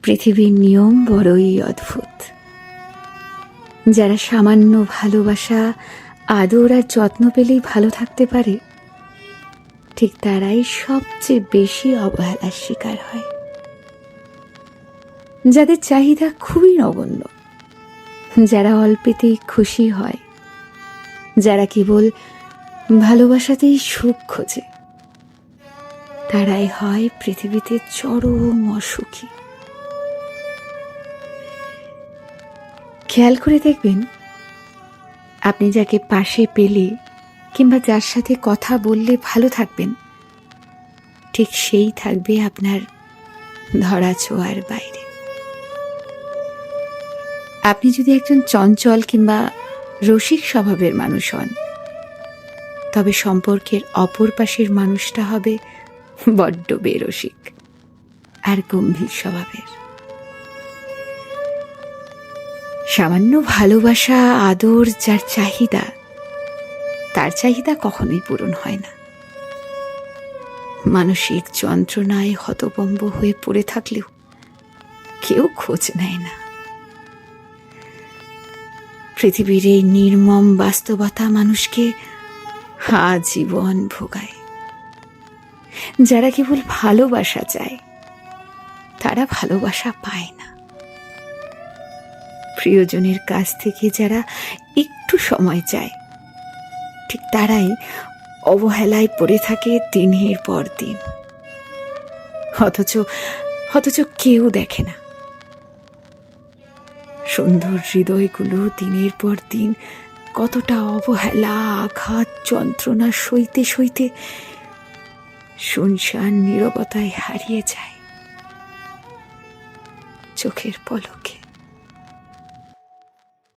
পৃথিবীর নিয়ম বড়ই অদ্ভুত। যারা সামান্য ভালোবাসা, আদর আর যত্ন পেলেই ভালো থাকতে পারে, ঠিক তারাই সবচেয়ে বেশি অবহেলার শিকার হয়। যাদের চাহিদা খুবই নগণ্য, যারা অল্পেতেই খুশি হয়, যারা কেবল ভালোবাসাতেই সুখ খোঁজে, তারাই হয় পৃথিবীতে চরম অসুখী। খেয়াল করে দেখবেন, আপনি যাকে পাশে পেলে কিংবা যার সাথে কথা বললে ভালো থাকবেন, ঠিক সেই থাকবে আপনার ধরা ছোঁয়ার বাইরে। আপনি যদি একজন চঞ্চল কিংবা রসিক স্বভাবের মানুষ হন, তবে সম্পর্কের অপর পাশের মানুষটা হবে বড্ড বেরসিক আর গম্ভীর স্বভাবের। সামান্য ভালোবাসা, আদর যার চাহিদা, তার চাহিদা কখনোই পূরণ হয় না। মানসিক যন্ত্রণায় হতভম্ব হয়ে পড়ে থাকলেও কেউ খোঁজ নেয় না। পৃথিবীর এই নির্মম বাস্তবতা মানুষকে আজীবন ভোগায়। যারা কেবল ভালোবাসা চায়, তারা ভালোবাসা পায় না। প্রিয়জনের কাছ থেকে যারা একটু সময় চায়, ঠিক তারাই অবহেলায় পড়ে থাকে দিনের পর দিন। অথচ কেউ দেখে না সুন্দর হৃদয়গুলো দিনের পর দিন কতটা অবহেলা, আঘাত, যন্ত্রণা সইতে সইতে শুনশান নীরবতায় হারিয়ে যায় চোখের পলকে।